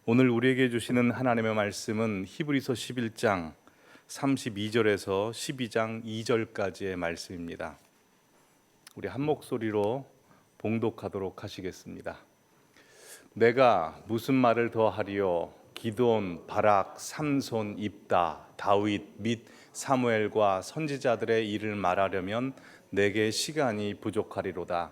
오늘 우리에게 주시는 하나님의 말씀은 히브리서 11장 32절에서 12장 2절까지의 말씀입니다. 우리 한 목소리로 봉독하도록 하시겠습니다. 내가 무슨 말을 더 하리요? 기드온, 바락, 삼손, 입다, 다윗 및 사무엘과 선지자들의 일을 말하려면 내게 시간이 부족하리로다.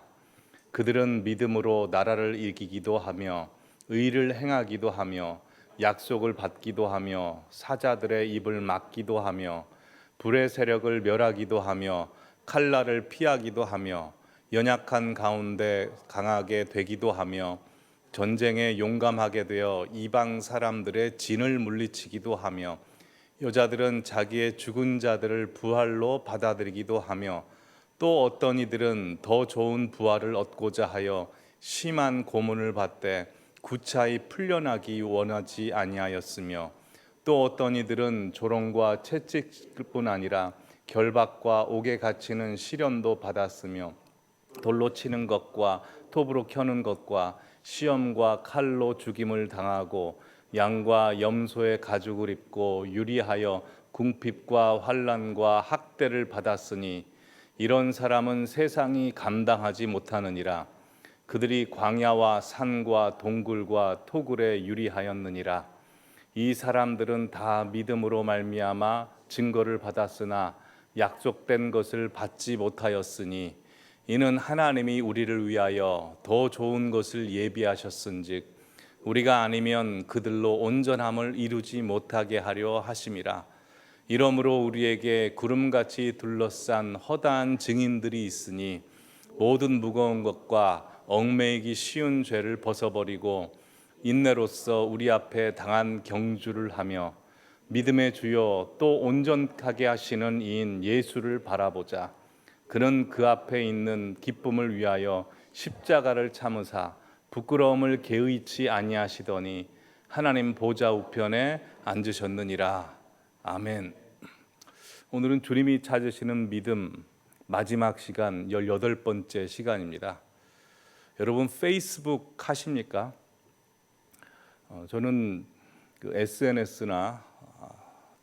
그들은 믿음으로 나라를 이기기도 하며 의를 행하기도 하며 약속을 받기도 하며 사자들의 입을 막기도 하며 불의 세력을 멸하기도 하며 칼날을 피하기도 하며 연약한 가운데 강하게 되기도 하며 전쟁에 용감하게 되어 이방 사람들의 진을 물리치기도 하며 여자들은 자기의 죽은 자들을 부활로 받아들이기도 하며 또 어떤 이들은 더 좋은 부활을 얻고자 하여 심한 고문을 받되 구차히 풀려나기 원하지 아니하였으며 또 어떤 이들은 조롱과 채찍뿐 아니라 결박과 옥에 갇히는 시련도 받았으며 돌로 치는 것과 톱으로 켜는 것과 시험과 칼로 죽임을 당하고 양과 염소의 가죽을 입고 유리하여 궁핍과 환난과 학대를 받았으니 이런 사람은 세상이 감당하지 못하느니라. 그들이 광야와 산과 동굴과 토굴에 유리하였느니라. 이 사람들은 다 믿음으로 말미암아 증거를 받았으나 약속된 것을 받지 못하였으니 이는 하나님이 우리를 위하여 더 좋은 것을 예비하셨은즉 우리가 아니면 그들로 온전함을 이루지 못하게 하려 하심이라. 이러므로 우리에게 구름같이 둘러싼 허다한 증인들이 있으니 모든 무거운 것과 얽매이기 쉬운 죄를 벗어버리고 인내로써 우리 앞에 당한 경주를 하며 믿음의 주요 또 온전하게 하시는 이인 예수를 바라보자. 그는 그 앞에 있는 기쁨을 위하여 십자가를 참으사 부끄러움을 개의치 아니하시더니 하나님 보좌 우편에 앉으셨느니라. 아멘. 오늘은 주님이 찾으시는 믿음 마지막 시간 18번째 시간입니다. 여러분 페이스북 하십니까? 저는 그 SNS나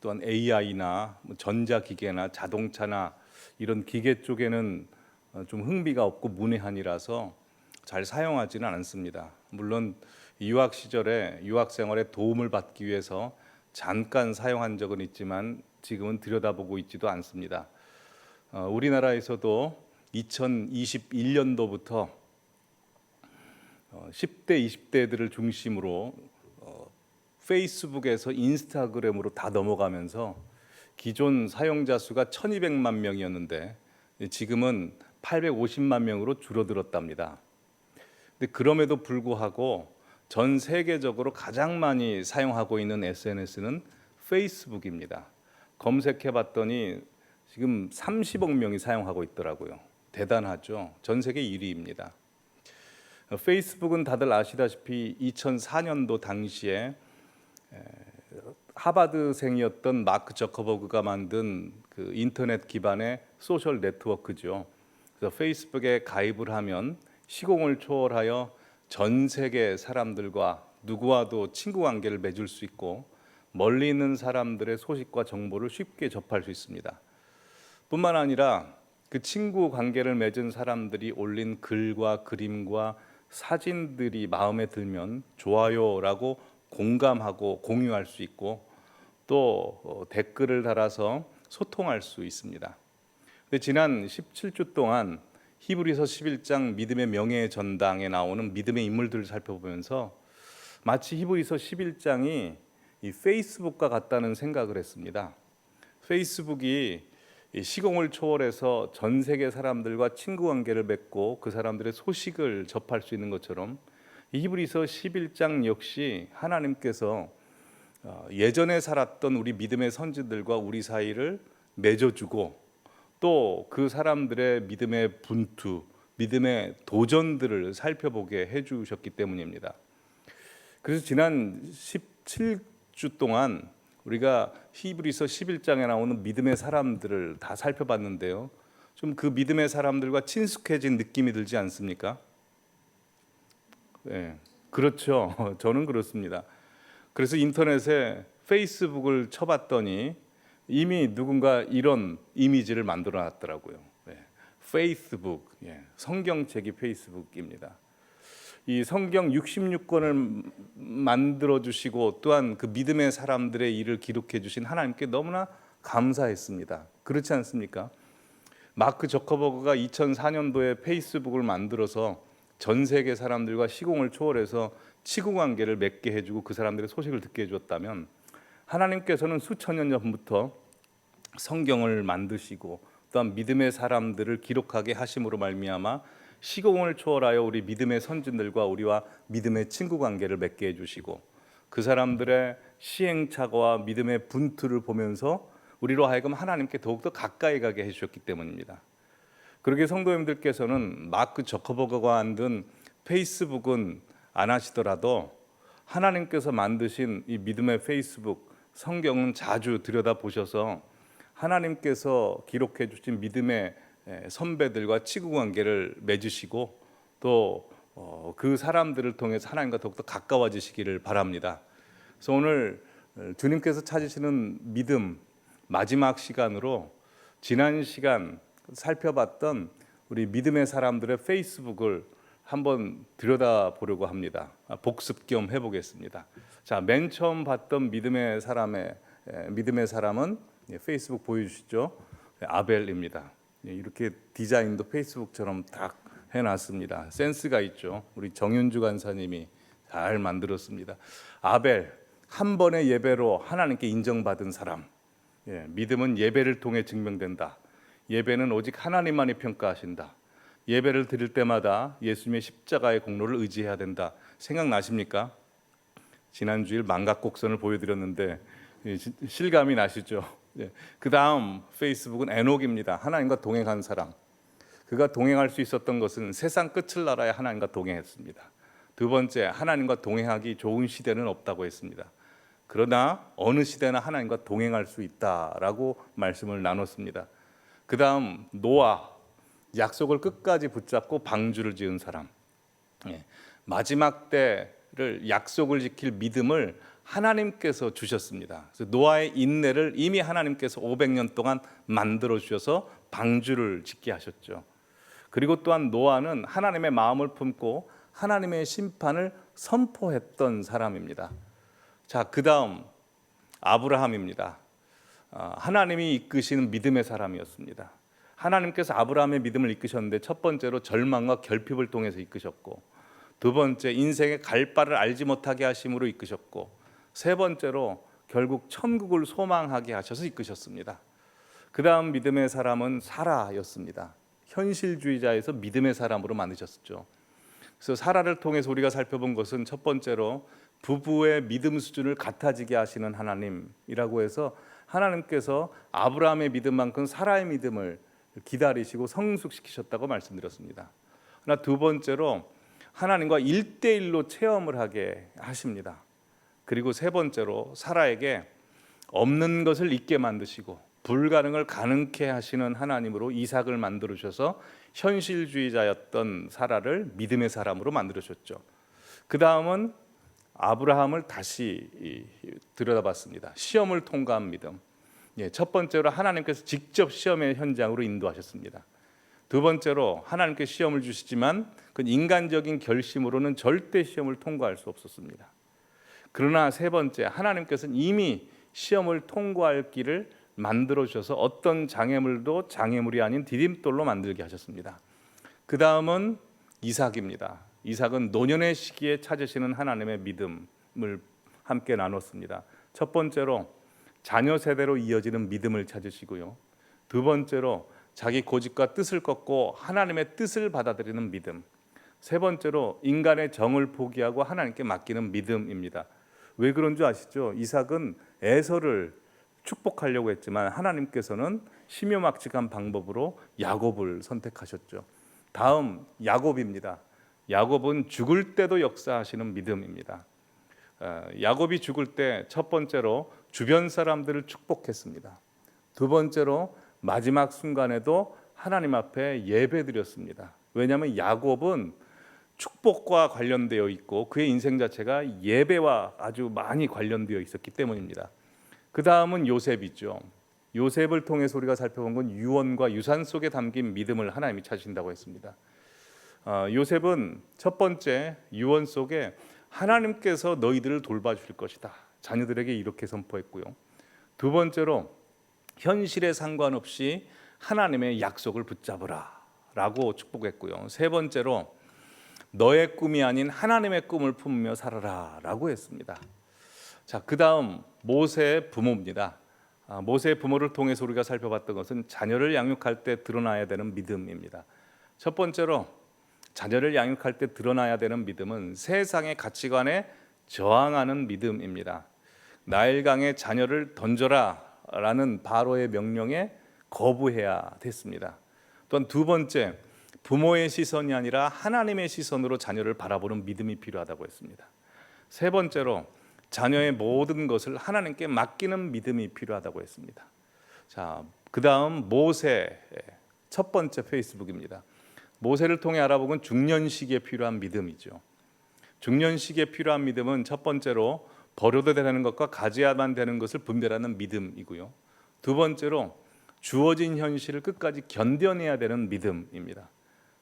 또한 AI나 전자기계나 자동차나 이런 기계 쪽에는 좀 흥미가 없고 문외한이라서 잘 사용하지는 않습니다. 물론 유학 시절에 유학 생활에 도움을 받기 위해서 잠깐 사용한 적은 있지만 지금은 들여다보고 있지도 않습니다. 우리나라에서도 2021년도부터 10대, 20대들을 중심으로 페이스북에서 인스타그램으로 다 넘어가면서 기존 사용자 수가 1200만 명이었는데 지금은 850만 명으로 줄어들었답니다. 근데 그럼에도 불구하고 전 세계적으로 가장 많이 사용하고 있는 SNS는 페이스북입니다. 검색해 봤더니 지금 30억 명이 사용하고 있더라고요. 대단하죠. 전 세계 1위입니다. 페이스북은 다들 아시다시피 2004년도 당시에 하버드생이었던 마크 저커버그가 만든 그 인터넷 기반의 소셜 네트워크죠. 그래서 페이스북에 가입을 하면 시공을 초월하여 전 세계 사람들과 누구와도 친구 관계를 맺을 수 있고 멀리 있는 사람들의 소식과 정보를 쉽게 접할 수 있습니다. 뿐만 아니라 그 친구 관계를 맺은 사람들이 올린 글과 그림과 사진들이 마음에 들면 좋아요라고 공감하고 공유할 수 있고 또 댓글을 달아서 소통할 수 있습니다. 근데 지난 17주 동안 히브리서 11장 믿음의 명예의 전당에 나오는 믿음의 인물들을 살펴보면서 마치 히브리서 11장이 이 페이스북과 같다는 생각을 했습니다. 페이스북이 시공을 초월해서 전 세계 사람들과 친구 관계를 맺고 그 사람들의 소식을 접할 수 있는 것처럼 히브리서 11장 역시 하나님께서 예전에 살았던 우리 믿음의 선지들과 우리 사이를 맺어주고 또 그 사람들의 믿음의 분투, 믿음의 도전들을 살펴보게 해주셨기 때문입니다. 그래서 지난 17주 동안 우리가 히브리서 11장에 나오는 믿음의 사람들을 다 살펴봤는데요. 좀 그 믿음의 사람들과 친숙해진 느낌이 들지 않습니까? 네, 그렇죠. 저는 그렇습니다. 그래서 인터넷에 페이스북을 쳐봤더니 이미 누군가 이런 이미지를 만들어 놨더라고요. 페이스북, 성경책이 페이스북입니다. 이 성경 66권을 만들어 주시고 또한 그 믿음의 사람들의 일을 기록해 주신 하나님께 너무나 감사했습니다. 그렇지 않습니까? 마크 저커버그가 2004년도에 페이스북을 만들어서 전 세계 사람들과 시공을 초월해서 치구 관계를 맺게 해주고 그 사람들의 소식을 듣게 해주었다면, 하나님께서는 수천 년 전부터 성경을 만드시고 또한 믿음의 사람들을 기록하게 하심으로 말미암아 시공을 초월하여 우리 믿음의 선진들과 우리와 믿음의 친구 관계를 맺게 해주시고 그 사람들의 시행착오와 믿음의 분투를 보면서 우리로 하여금 하나님께 더욱더 가까이 가게 해주셨기 때문입니다. 그러게 성도님들께서는 마크 저커버그가 만든 페이스북은 안 하시더라도 하나님께서 만드신 이 믿음의 페이스북 성경은 자주 들여다보셔서 하나님께서 기록해 주신 믿음의 선배들과 치구 관계를 맺으시고 또 그 사람들을 통해서 하나님과 더욱더 가까워지시기를 바랍니다. 그래서 오늘 주님께서 찾으시는 믿음 마지막 시간으로 지난 시간 살펴봤던 우리 믿음의 사람들의 페이스북을 한번 들여다보려고 합니다. 복습 겸 해보겠습니다. 자, 맨 처음 봤던 믿음의 사람은 페이스북 보여주시죠? 아벨입니다. 이렇게 디자인도 페이스북처럼 딱 해놨습니다. 센스가 있죠. 우리 정윤주 간사님이 잘 만들었습니다. 아벨, 한 번의 예배로 하나님께 인정받은 사람. 믿음은 예배를 통해 증명된다. 예배는 오직 하나님만이 평가하신다. 예배를 드릴 때마다 예수님의 십자가의 공로를 의지해야 된다. 생각나십니까? 지난주일 망각곡선을 보여드렸는데 실감이 나시죠? 그 다음 페이스북은 에녹입니다. 하나님과 동행한 사람. 그가 동행할 수 있었던 것은 세상 끝을 날아야 하나님과 동행했습니다. 두 번째, 하나님과 동행하기 좋은 시대는 없다고 했습니다. 그러나 어느 시대나 하나님과 동행할 수 있다라고 말씀을 나눴습니다. 그 다음 노아, 약속을 끝까지 붙잡고 방주를 지은 사람. 마지막 때를 약속을 지킬 믿음을 하나님께서 주셨습니다. 그래서 노아의 인내를 이미 하나님께서 500년 동안 만들어 주셔서 방주를 짓게 하셨죠. 그리고 또한 노아는 하나님의 마음을 품고 하나님의 심판을 선포했던 사람입니다. 자, 그 다음 아브라함입니다. 하나님이 이끄시는 믿음의 사람이었습니다. 하나님께서 아브라함의 믿음을 이끄셨는데 첫 번째로 절망과 결핍을 통해서 이끄셨고, 두 번째 인생의 갈 바를 알지 못하게 하심으로 이끄셨고, 세 번째로 결국 천국을 소망하게 하셔서 이끄셨습니다. 그 다음 믿음의 사람은 사라였습니다. 현실주의자에서 믿음의 사람으로 만드셨죠. 그래서 사라를 통해서 우리가 살펴본 것은 첫 번째로 부부의 믿음 수준을 같아지게 하시는 하나님이라고 해서 하나님께서 아브라함의 믿음만큼 사라의 믿음을 기다리시고 성숙시키셨다고 말씀드렸습니다. 그러나 두 번째로 하나님과 1대1로 체험을 하게 하십니다. 그리고 세 번째로 사라에게 없는 것을 있게 만드시고 불가능을 가능케 하시는 하나님으로 이삭을 만들어 주셔서 현실주의자였던 사라를 믿음의 사람으로 만들어 주셨죠. 그 다음은 아브라함을 다시 들여다봤습니다. 시험을 통과한 믿음. 첫 번째로 하나님께서 직접 시험의 현장으로 인도하셨습니다. 두 번째로 하나님께 시험을 주시지만 그 인간적인 결심으로는 절대 시험을 통과할 수 없었습니다. 그러나 세 번째, 하나님께서는 이미 시험을 통과할 길을 만들어 주셔서 어떤 장애물도 장애물이 아닌 디딤돌로 만들게 하셨습니다. 그 다음은 이삭입니다. 이삭은 노년의 시기에 찾으시는 하나님의 믿음을 함께 나눴습니다. 첫 번째로 자녀 세대로 이어지는 믿음을 찾으시고요. 두 번째로 자기 고집과 뜻을 꺾고 하나님의 뜻을 받아들이는 믿음. 세 번째로 인간의 정을 포기하고 하나님께 맡기는 믿음입니다. 왜 그런 줄 아시죠? 이삭은 에서를 축복하려고 했지만 하나님께서는 심요막직한 방법으로 야곱을 선택하셨죠. 다음 야곱입니다. 야곱은 죽을 때도 역사하시는 믿음입니다. 야곱이 죽을 때 첫 번째로 주변 사람들을 축복했습니다. 두 번째로 마지막 순간에도 하나님 앞에 예배드렸습니다. 왜냐하면 야곱은 축복과 관련되어 있고 그의 인생 자체가 예배와 아주 많이 관련되어 있었기 때문입니다. 그 다음은 요셉이죠. 요셉을 통해서 우리가 살펴본 건 유언과 유산 속에 담긴 믿음을 하나님이 찾으신다고 했습니다. 요셉은 첫 번째 유언 속에 하나님께서 너희들을 돌봐주실 것이다, 자녀들에게 이렇게 선포했고요. 두 번째로 현실에 상관없이 하나님의 약속을 붙잡으라 라고 축복했고요. 세 번째로 너의 꿈이 아닌 하나님의 꿈을 품으며 살아라 라고 했습니다. 자, 그 다음 모세의 부모입니다. 모세의 부모를 통해서 우리가 살펴봤던 것은 자녀를 양육할 때 드러나야 되는 믿음입니다. 첫 번째로 자녀를 양육할 때 드러나야 되는 믿음은 세상의 가치관에 저항하는 믿음입니다. 나일강에 자녀를 던져라 라는 바로의 명령에 거부해야 됐습니다. 또한 두 번째, 부모의 시선이 아니라 하나님의 시선으로 자녀를 바라보는 믿음이 필요하다고 했습니다. 세 번째로 자녀의 모든 것을 하나님께 맡기는 믿음이 필요하다고 했습니다. 자, 그 다음 모세 첫 번째 페이스북입니다. 모세를 통해 알아보건 중년 시기에 필요한 믿음이죠. 중년 시기에 필요한 믿음은 첫 번째로 버려도 되는 것과 가져야만 되는 것을 분별하는 믿음이고요. 두 번째로 주어진 현실을 끝까지 견뎌내야 되는 믿음입니다.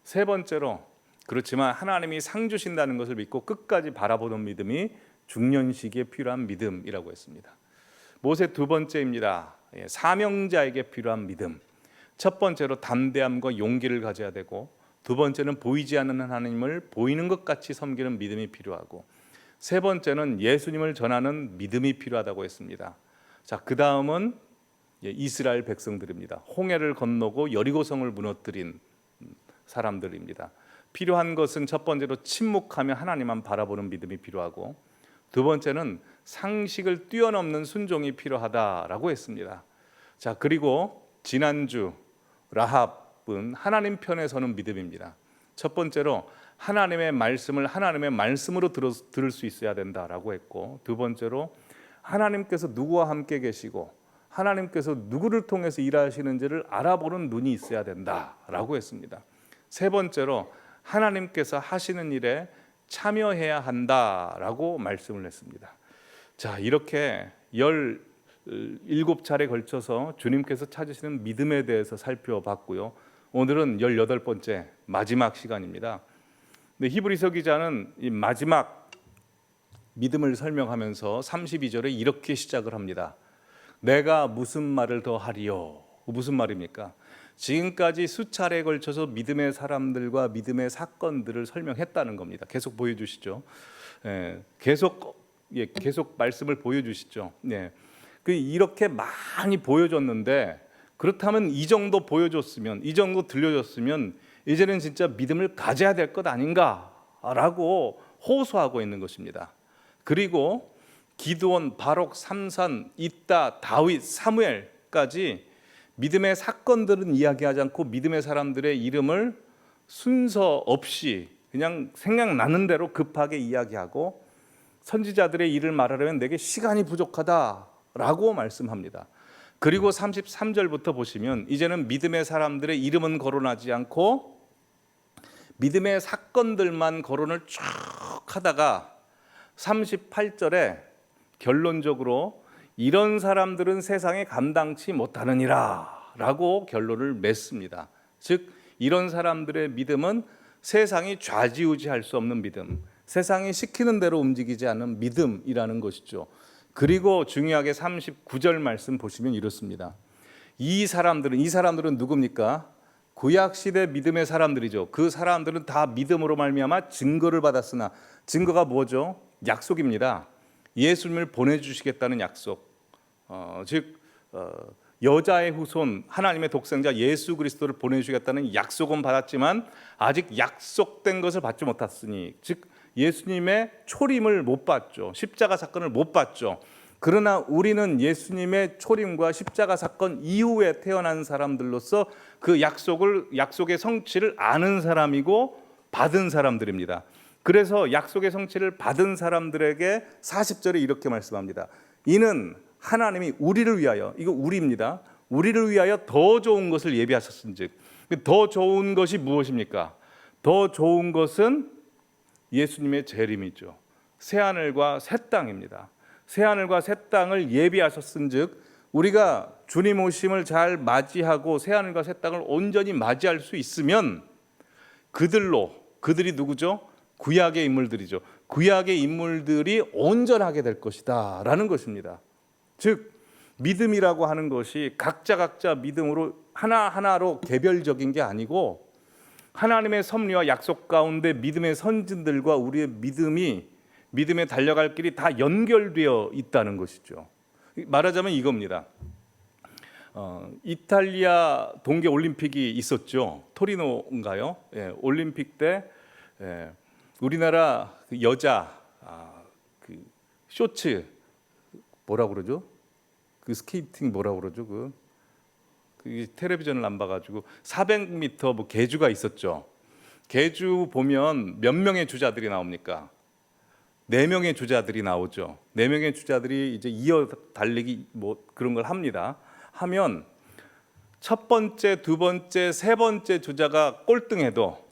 세 번째로 그렇지만 하나님이 상 주신다는 것을 믿고 끝까지 바라보는 믿음이 중년 시기에 필요한 믿음이라고 했습니다. 모세 두 번째입니다. 사명자에게 필요한 믿음. 첫 번째로 담대함과 용기를 가져야 되고, 두 번째는 보이지 않는 하나님을 보이는 것 같이 섬기는 믿음이 필요하고, 세 번째는 예수님을 전하는 믿음이 필요하다고 했습니다. 자, 그 다음은 이스라엘 백성들입니다. 홍해를 건너고 여리고성을 무너뜨린 사람들입니다. 필요한 것은 첫 번째로 침묵하며 하나님만 바라보는 믿음이 필요하고, 두 번째는 상식을 뛰어넘는 순종이 필요하다라고 했습니다. 자, 그리고 지난주 라합은 하나님 편에 서는 믿음입니다. 첫 번째로 하나님의 말씀을 하나님의 말씀으로 들을 수 있어야 된다라고 했고, 두 번째로 하나님께서 누구와 함께 계시고 하나님께서 누구를 통해서 일하시는지를 알아보는 눈이 있어야 된다라고 했습니다. 세 번째로 하나님께서 하시는 일에 참여해야 한다라고 말씀을 했습니다. 자, 이렇게 17차례 걸쳐서 주님께서 찾으시는 믿음에 대해서 살펴봤고요. 오늘은 18번째 마지막 시간입니다. 근데 히브리서 기자는 이 마지막 믿음을 설명하면서 32절에 이렇게 시작을 합니다. 내가 무슨 말을 더 하리요? 무슨 말입니까? 지금까지 수차례에 걸쳐서 믿음의 사람들과 믿음의 사건들을 설명했다는 겁니다. 계속 보여주시죠. 계속 말씀을 보여주시죠. 이렇게 많이 보여줬는데, 그렇다면 이 정도 보여줬으면, 이 정도 들려줬으면 이제는 진짜 믿음을 가져야 될 것 아닌가라고 호소하고 있는 것입니다. 그리고 기드온, 바록, 삼산, 입다, 다윗, 사무엘까지 믿음의 사건들은 이야기하지 않고 믿음의 사람들의 이름을 순서 없이 그냥 생각나는 대로 급하게 이야기하고, 선지자들의 일을 말하려면 내게 시간이 부족하다라고 말씀합니다. 그리고 33절부터 보시면 이제는 믿음의 사람들의 이름은 거론하지 않고 믿음의 사건들만 거론을 쭉 하다가 38절에 결론적으로 이런 사람들은 세상에 감당치 못하느니라 라고 결론을 맺습니다. 즉 이런 사람들의 믿음은 세상이 좌지우지할 수 없는 믿음, 세상이 시키는 대로 움직이지 않는 믿음이라는 것이죠. 그리고 중요하게 39절 말씀 보시면 이렇습니다. 이 사람들은 누굽니까? 구약시대 믿음의 사람들이죠. 그 사람들은 다 믿음으로 말미암아 증거를 받았으나, 증거가 뭐죠? 약속입니다. 예수님을 보내주시겠다는 약속. 여자의 후손, 하나님의 독생자 예수 그리스도를 보내주시겠다는 약속은 받았지만 아직 약속된 것을 받지 못했으니, 즉 예수님의 초림을 못 봤죠. 십자가 사건을 못 봤죠. 그러나 우리는 예수님의 초림과 십자가 사건 이후에 태어난 사람들로서 그 약속의 성취를 아는 사람이고 받은 사람들입니다. 그래서 약속의 성취를 받은 사람들에게 40절에 이렇게 말씀합니다. 이는 하나님이 우리를 위하여, 이거 우리입니다. 우리를 위하여 더 좋은 것을 예비하셨은즉. 더 좋은 것이 무엇입니까? 더 좋은 것은 예수님의 재림이죠. 새하늘과 새 땅입니다. 새하늘과 새 땅을 예비하셨은즉 우리가 주님 오심을 잘 맞이하고 새하늘과 새 땅을 온전히 맞이할 수 있으면 그들이 누구죠? 구약의 인물들이죠. 구약의 인물들이 온전하게 될 것이다 라는 것입니다. 즉 믿음이라고 하는 것이 각자 믿음으로 하나하나로 개별적인 게 아니고 하나님의 섭리와 약속 가운데 믿음의 선진들과 우리의 믿음에 달려갈 길이 다 연결되어 있다는 것이죠. 말하자면 이겁니다. 이탈리아 동계 올림픽이 있었죠. 토리노인가요? 예, 올림픽 때 우리나라 그 여자 그 쇼츠 뭐라고 그러죠? 그 스케이팅 뭐라고 그러죠? 그 텔레비전을 안 봐가지고 400m 뭐 계주가 있었죠. 계주 보면 몇 명의 주자들이 나옵니까? 4명의 주자들이 나오죠. 4명의 주자들이 이제 이어 달리기 뭐 그런 걸 합니다. 하면 첫 번째, 두 번째, 세 번째 주자가 꼴등해도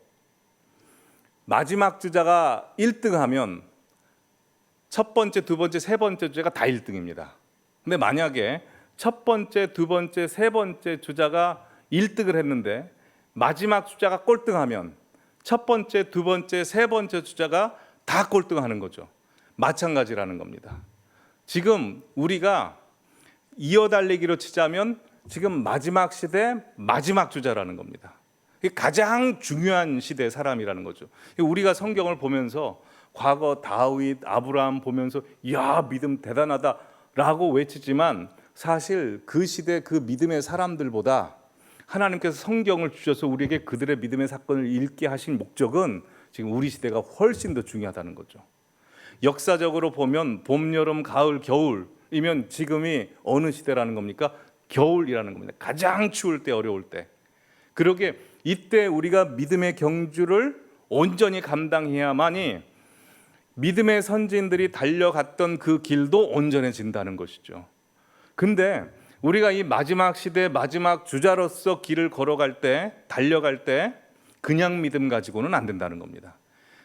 마지막 주자가 1등하면 첫 번째, 두 번째, 세 번째 주자가 다 1등입니다. 근데 만약에 첫 번째, 두 번째, 세 번째 주자가 1등을 했는데 마지막 주자가 꼴등하면 첫 번째, 두 번째, 세 번째 주자가 다 꼴등하는 거죠. 마찬가지라는 겁니다. 지금 우리가 이어달리기로 치자면 지금 마지막 시대 마지막 주자라는 겁니다. 가장 중요한 시대의 사람이라는 거죠. 우리가 성경을 보면서 과거 다윗, 아브라함 보면서 야 믿음 대단하다라고 외치지만 사실 그 시대 그 믿음의 사람들보다 하나님께서 성경을 주셔서 우리에게 그들의 믿음의 사건을 읽게 하신 목적은 지금 우리 시대가 훨씬 더 중요하다는 거죠. 역사적으로 보면 봄, 여름, 가을, 겨울이면 지금이 어느 시대라는 겁니까? 겨울이라는 겁니다. 가장 추울 때, 어려울 때. 그러게 이때 우리가 믿음의 경주를 온전히 감당해야만이 믿음의 선진들이 달려갔던 그 길도 온전해진다는 것이죠. 근데 우리가 이 마지막 시대 마지막 주자로서 길을 걸어갈 때, 달려갈 때 그냥 믿음 가지고는 안 된다는 겁니다.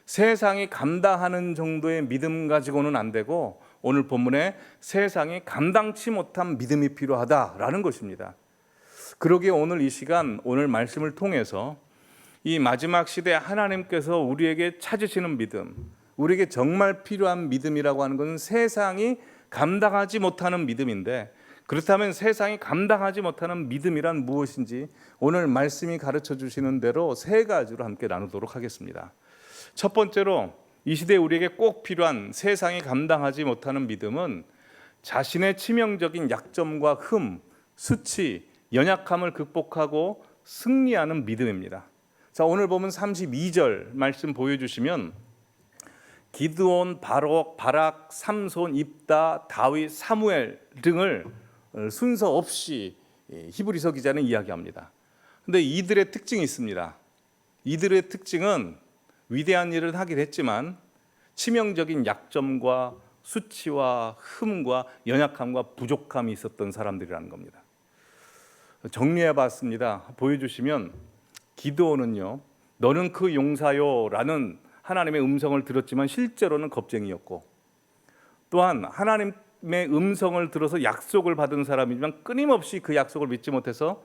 세상이 감당하는 정도의 믿음 가지고는 안 되고 오늘 본문에 세상이 감당치 못한 믿음이 필요하다라는 것입니다. 그러기에 오늘 이 시간 오늘 말씀을 통해서 이 마지막 시대에 하나님께서 우리에게 찾으시는 믿음, 우리에게 정말 필요한 믿음이라고 하는 것은 세상이 감당하지 못하는 믿음인데 그렇다면 세상이 감당하지 못하는 믿음이란 무엇인지 오늘 말씀이 가르쳐 주시는 대로 세 가지로 함께 나누도록 하겠습니다. 첫 번째로 이 시대에 우리에게 꼭 필요한 세상이 감당하지 못하는 믿음은 자신의 치명적인 약점과 흠, 수치, 연약함을 극복하고 승리하는 믿음입니다. 자, 오늘 보면 32절 말씀 보여주시면 기드온, 바락, 삼손, 입다, 다윗, 사무엘 등을 순서 없이 히브리서 기자는 이야기합니다. 그런데 이들의 특징이 있습니다. 이들의 특징은 위대한 일을 하긴 했지만 치명적인 약점과 수치와 흠과 연약함과 부족함이 있었던 사람들이라는 겁니다. 정리해 봤습니다. 보여주시면 기드온은요, 너는 그 용사요 라는 하나님의 음성을 들었지만 실제로는 겁쟁이였고, 또한 하나님의 음성을 들어서 약속을 받은 사람이지만 끊임없이 그 약속을 믿지 못해서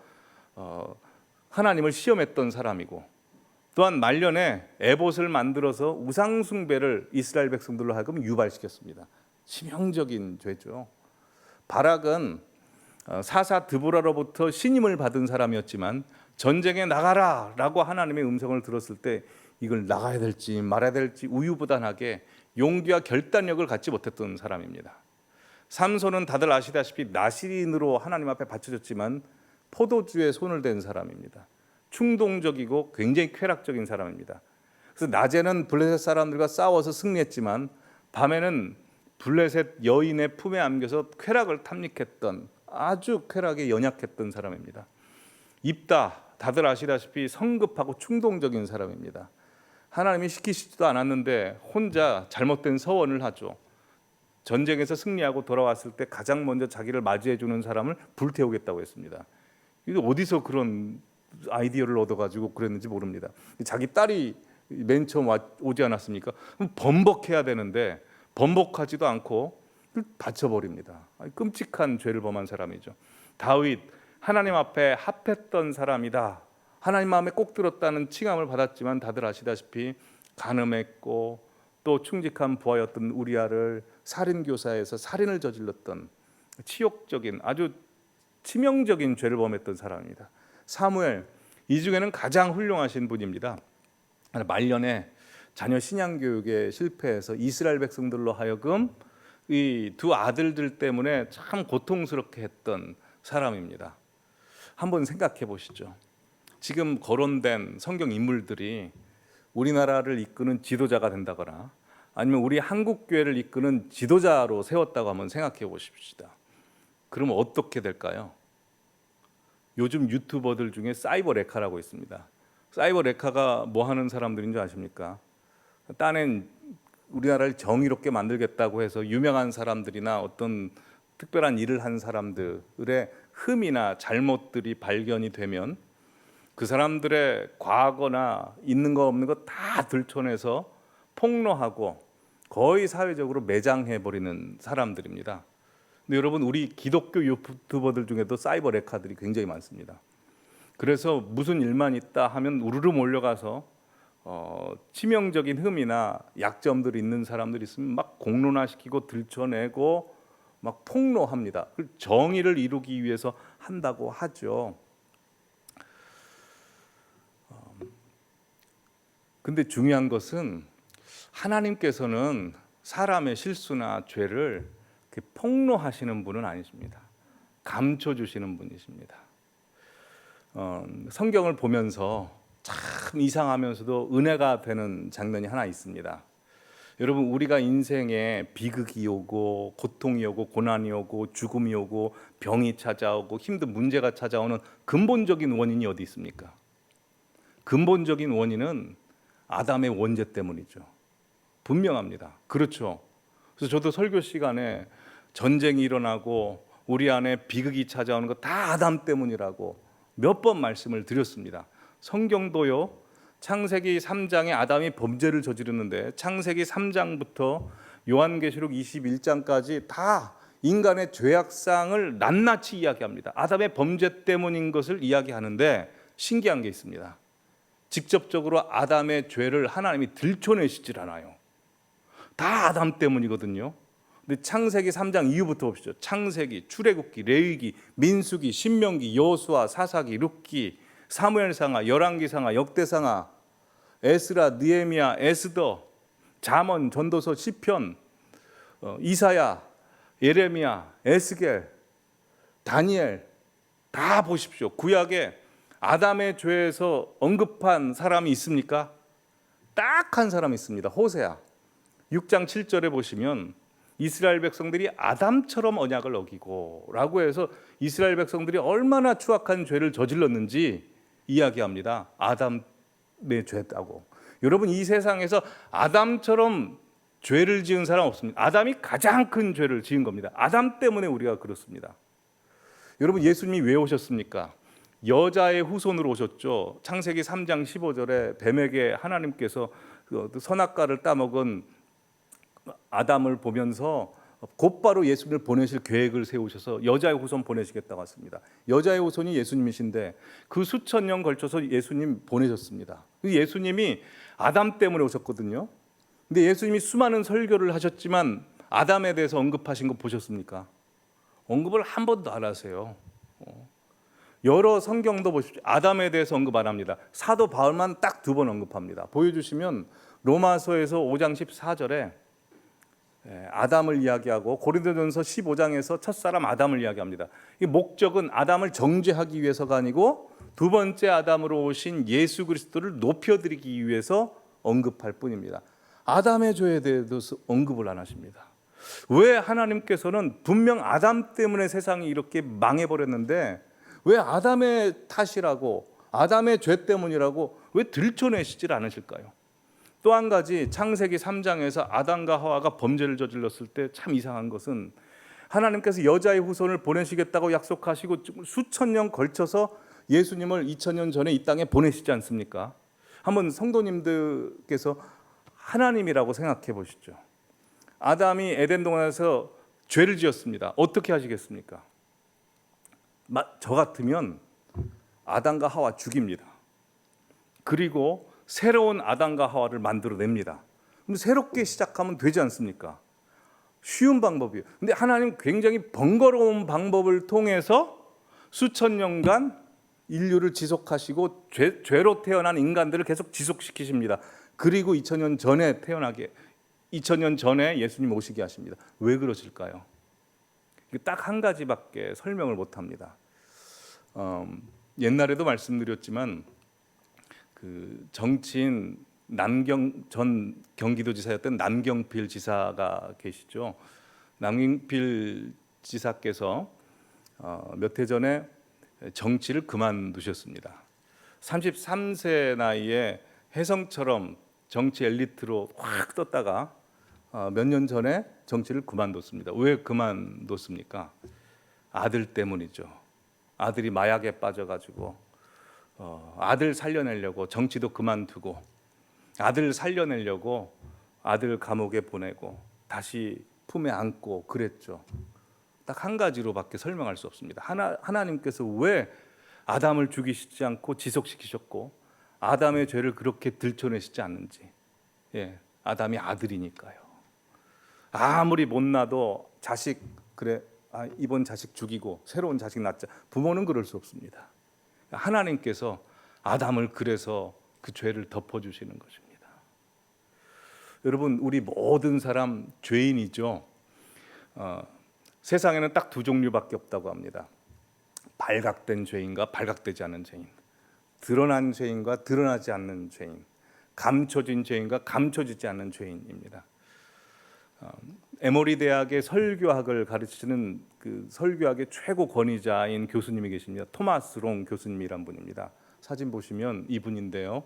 하나님을 시험했던 사람이고, 또한 말년에 에봇을 만들어서 우상 숭배를 이스라엘 백성들로 하여금 유발시켰습니다. 치명적인 죄죠. 바락은 사사 드보라로부터 신임을 받은 사람이었지만 전쟁에 나가라 라고 하나님의 음성을 들었을 때 이걸 나가야 될지 말아야 될지 우유부단하게 용기와 결단력을 갖지 못했던 사람입니다. 삼손은 다들 아시다시피 나시린으로 하나님 앞에 바쳐졌지만 포도주에 손을 댄 사람입니다. 충동적이고 굉장히 쾌락적인 사람입니다. 그래서 낮에는 블레셋 사람들과 싸워서 승리했지만 밤에는 블레셋 여인의 품에 안겨서 쾌락을 탐닉했던 아주 쾌락에 연약했던 사람입니다. 입다, 다들 아시다시피 성급하고 충동적인 사람입니다. 하나님이 시키시지도 않았는데 혼자 잘못된 서원을 하죠. 전쟁에서 승리하고 돌아왔을 때 가장 먼저 자기를 맞이해 주는 사람을 불태우겠다고 했습니다. 이게 어디서 그런 아이디어를 얻어가지고 그랬는지 모릅니다. 자기 딸이 맨 처음 오지 않았습니까? 그럼 번복해야 되는데 번복하지도 않고 바쳐버립니다. 끔찍한 죄를 범한 사람이죠. 다윗, 하나님 앞에 합했던 사람이다. 하나님 마음에 꼭 들었다는 칭함을 받았지만 다들 아시다시피 간음했고 또 충직한 부하였던 우리아를 살인교사에서 살인을 저질렀던 치욕적인 아주 치명적인 죄를 범했던 사람입니다. 사무엘, 이 중에는 가장 훌륭하신 분입니다. 말년에 자녀 신양 교육에 실패해서 이스라엘 백성들로 하여금 이 두 아들들 때문에 참 고통스럽게 했던 사람입니다. 한번 생각해 보시죠. 지금 거론된 성경 인물들이 우리나라를 이끄는 지도자가 된다거나 아니면 우리 한국 교회를 이끄는 지도자로 세웠다고 한번 생각해 보십시다. 그러면 어떻게 될까요? 요즘 유튜버들 중에 사이버 레카라고 있습니다. 사이버 레카가 뭐 하는 사람들인 줄 아십니까? 딴엔 우리나라를 정의롭게 만들겠다고 해서 유명한 사람들이나 어떤 특별한 일을 한 사람들의 흠이나 잘못들이 발견이 되면 그 사람들의 과거나 있는 거 없는 거 다 들춰내서 폭로하고 거의 사회적으로 매장해버리는 사람들입니다. 근데 여러분, 우리 기독교 유튜버들 중에도 사이버 레카들이 굉장히 많습니다. 그래서 무슨 일만 있다 하면 우르르 몰려가서 치명적인 흠이나 약점들이 있는 사람들이 있으면 막 공론화시키고 들춰내고 막 폭로합니다. 정의를 이루기 위해서 한다고 하죠. 근데 중요한 것은 하나님께서는 사람의 실수나 죄를 폭로하시는 분은 아니십니다. 감춰주시는 분이십니다. 성경을 보면서 참 이상하면서도 은혜가 되는 장면이 하나 있습니다. 여러분, 우리가 인생에 비극이 오고 고통이 오고 고난이 오고 죽음이 오고 병이 찾아오고 힘든 문제가 찾아오는 근본적인 원인이 어디 있습니까? 근본적인 원인은 아담의 원죄 때문이죠. 분명합니다. 그렇죠. 그래서 저도 설교 시간에 전쟁이 일어나고 우리 안에 비극이 찾아오는 거 다 아담 때문이라고 몇 번 말씀을 드렸습니다. 성경도요, 창세기 3장에 아담이 범죄를 저지르는데 창세기 3장부터 요한계시록 21장까지 다 인간의 죄악상을 낱낱이 이야기합니다. 아담의 범죄 때문인 것을 이야기하는데 신기한 게 있습니다. 직접적으로 아담의 죄를 하나님이 들춰내시질 않아요. 다 아담 때문이거든요. 근데 창세기 3장 이후부터 봅시죠. 창세기, 출애굽기, 레위기, 민수기, 신명기, 여호수아, 사사기, 룻기, 사무엘상하, 열왕기상하, 역대상하, 에스라, 느헤미야, 에스더, 잠언, 전도서, 시편, 이사야, 예레미야, 에스겔, 다니엘 다 보십시오. 구약에 아담의 죄에서 언급한 사람이 있습니까? 딱 한 사람이 있습니다. 호세아. 6장 7절에 보시면 이스라엘 백성들이 아담처럼 언약을 어기고 라고 해서 이스라엘 백성들이 얼마나 추악한 죄를 저질렀는지 이야기합니다. 아담의 죄다고. 여러분, 이 세상에서 아담처럼 죄를 지은 사람 없습니다. 아담이 가장 큰 죄를 지은 겁니다. 아담 때문에 우리가 그렇습니다. 여러분, 예수님이 왜 오셨습니까? 여자의 후손으로 오셨죠. 창세기 3장 15절에 뱀에게 하나님께서 선악과를 따먹은 아담을 보면서 곧바로 예수님을 보내실 계획을 세우셔서 여자의 후손 보내시겠다고 했습니다. 여자의 후손이 예수님이신데 그 수천 년 걸쳐서 예수님 보내셨습니다. 예수님이 아담 때문에 오셨거든요. 근데 예수님이 수많은 설교를 하셨지만 아담에 대해서 언급하신 거 보셨습니까? 언급을 한 번도 안 하세요. 여러 성경도 보십시오. 아담에 대해서 언급 안 합니다. 사도 바울만 딱 2번 언급합니다. 보여주시면 로마서에서 5장 14절에 아담을 이야기하고 고린도전서 15장에서 첫사람 아담을 이야기합니다. 이 목적은 아담을 정죄하기 위해서가 아니고 두 번째 아담으로 오신 예수 그리스도를 높여드리기 위해서 언급할 뿐입니다. 아담의 죄에 대해서 언급을 안 하십니다. 왜 하나님께서는 분명 아담 때문에 세상이 이렇게 망해버렸는데 왜 아담의 탓이라고 아담의 죄 때문이라고 왜 들춰내시질 않으실까요? 또 한 가지, 창세기 3장에서 아담과 하와가 범죄를 저질렀을 때 참 이상한 것은 하나님께서 여자의 후손을 보내시겠다고 약속하시고 수천 년 걸쳐서 예수님을 2000년 전에 이 땅에 보내시지 않습니까? 한번 성도님들께서 하나님이라고 생각해 보시죠. 아담이 에덴 동산에서 죄를 지었습니다. 어떻게 하시겠습니까? 저 같으면 아담과 하와 죽입니다. 그리고 새로운 아담과 하와를 만들어냅니다. 그럼 새롭게 시작하면 되지 않습니까? 쉬운 방법이에요. 근데 하나님 굉장히 번거로운 방법을 통해서 수천 년간 인류를 지속하시고 죄로 태어난 인간들을 계속 지속시키십니다. 그리고 2000년 전에 예수님 오시게 하십니다. 왜 그러실까요? 딱 한 가지밖에 설명을 못합니다. 옛날에도 말씀드렸지만 그 정치인 전 경기도지사였던 남경필 지사가 계시죠. 남경필 지사께서 몇 해 전에 정치를 그만두셨습니다. 33세 나이에 혜성처럼 정치 엘리트로 확 떴다가 몇 년 전에 정치를 그만뒀습니다. 왜 그만뒀습니까? 아들 때문이죠. 아들이 마약에 빠져가지고 아들 살려내려고 정치도 그만두고 아들 살려내려고 아들 감옥에 보내고 다시 품에 안고 그랬죠. 딱 한 가지로밖에 설명할 수 없습니다. 하나님께서 왜 아담을 죽이시지 않고 지속시키셨고 아담의 죄를 그렇게 들춰내시지 않는지. 아담이 아들이니까요. 아무리 못나도 자식 그래 이번 자식 죽이고 새로운 자식 낳자. 부모는 그럴 수 없습니다. 하나님께서 아담을 그래서 그 죄를 덮어주시는 것입니다. 여러분, 우리 모든 사람 죄인이죠. 세상에는 딱 두 종류밖에 없다고 합니다. 발각된 죄인과 발각되지 않은 죄인, 드러난 죄인과 드러나지 않는 죄인, 감춰진 죄인과 감춰지지 않는 죄인입니다. 에모리 대학의 설교학을 가르치는 그 설교학의 최고 권위자인 교수님이 계십니다. 토마스 롱 교수님이란 분입니다. 사진 보시면 이분인데요.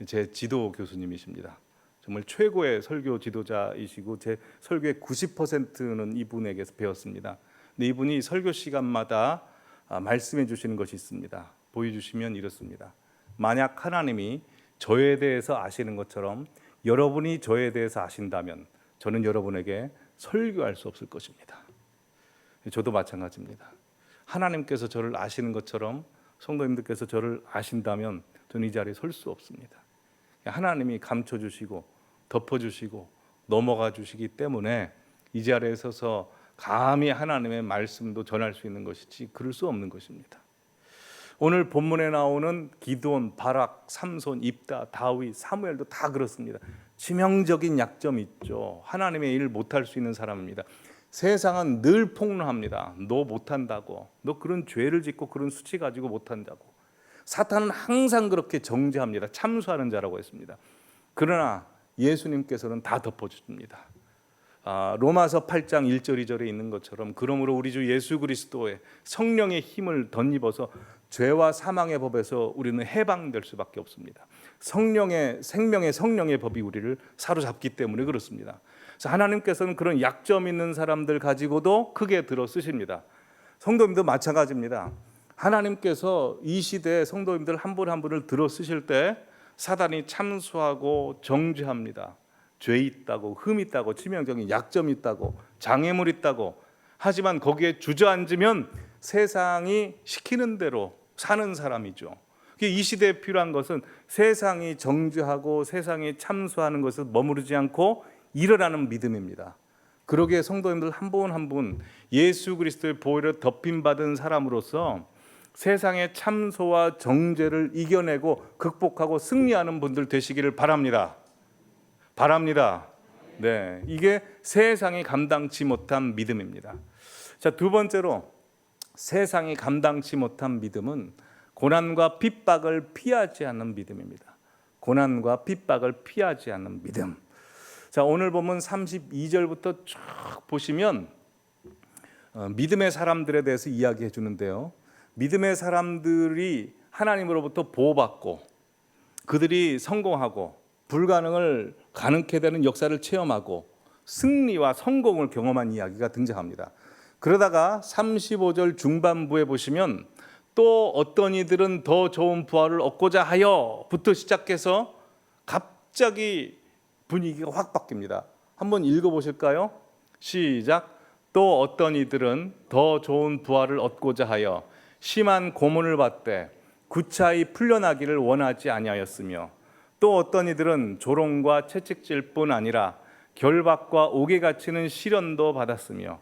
제 지도 교수님이십니다. 정말 최고의 설교 지도자이시고 제 설교의 90%는 이분에게서 배웠습니다. 근데 이분이 설교 시간마다 말씀해 주시는 것이 있습니다. 보여주시면 이렇습니다. 만약 하나님이 저에 대해서 아시는 것처럼 여러분이 저에 대해서 아신다면 저는 여러분에게 설교할 수 없을 것입니다. 저도 마찬가지입니다. 하나님께서 저를 아시는 것처럼 성도님들께서 저를 아신다면 저는 이 자리에 설 수 없습니다. 하나님이 감춰주시고 덮어주시고 넘어가 주시기 때문에 이 자리에 서서 감히 하나님의 말씀도 전할 수 있는 것이지 그럴 수 없는 것입니다. 오늘 본문에 나오는 기드온, 바락, 삼손, 입다, 다윗, 사무엘도 다 그렇습니다. 치명적인 약점이 있죠. 하나님의 일을 못할 수 있는 사람입니다. 세상은 늘 폭로합니다. 너 못한다고, 너 그런 죄를 짓고 그런 수치 가지고 못한다고. 사탄은 항상 그렇게 정죄합니다. 참수하는 자라고 했습니다. 그러나 예수님께서는 다 덮어줍니다. 로마서 8장 1절 2절에 있는 것처럼 그러므로 우리 주 예수 그리스도의 성령의 힘을 덧입어서 죄와 사망의 법에서 우리는 해방될 수밖에 없습니다. 성령의 생명의 성령의 법이 우리를 사로잡기 때문에 그렇습니다. 그래서 하나님께서는 그런 약점 있는 사람들 가지고도 크게 들어 쓰십니다. 성도님도 마찬가지입니다. 하나님께서 이 시대에 성도님들 한 분 한 분을 들어 쓰실 때 사단이 참수하고 정죄합니다. 죄 있다고, 흠 있다고, 치명적인 약점 있다고, 장애물 있다고. 하지만 거기에 주저앉으면 세상이 시키는 대로 사는 사람이죠. 이 시대에 필요한 것은 세상이 정죄하고 세상이 참수하는 것을 머무르지 않고 일어나는 믿음입니다. 그러기에 성도님들 한 분 한 분 예수 그리스도의 보혈을 덮임받은 사람으로서 세상의 참소와 정죄를 이겨내고 극복하고 승리하는 분들 되시기를 바랍니다. 네, 이게 세상이 감당치 못한 믿음입니다. 자, 두 번째로 세상이 감당치 못한 믿음은 고난과 핍박을 피하지 않는 믿음입니다. 고난과 핍박을 피하지 않는 믿음. 자, 오늘 보면 32절부터 쭉 보시면 믿음의 사람들에 대해서 이야기해 주는데요. 믿음의 사람들이 하나님으로부터 보호받고 그들이 성공하고 불가능을 가능케 되는 역사를 체험하고 승리와 성공을 경험한 이야기가 등장합니다. 그러다가 35절 중반부에 보시면 또 어떤 이들은 더 좋은 부활을 얻고자 하여부터 시작해서 갑자기 분위기가 확 바뀝니다. 한번 읽어보실까요? 시작. 또 어떤 이들은 더 좋은 부활을 얻고자 하여 심한 고문을 받되 구차히 풀려나기를 원하지 아니하였으며, 또 어떤 이들은 조롱과 채찍질뿐 아니라 결박과 옥에 갇히는 시련도 받았으며,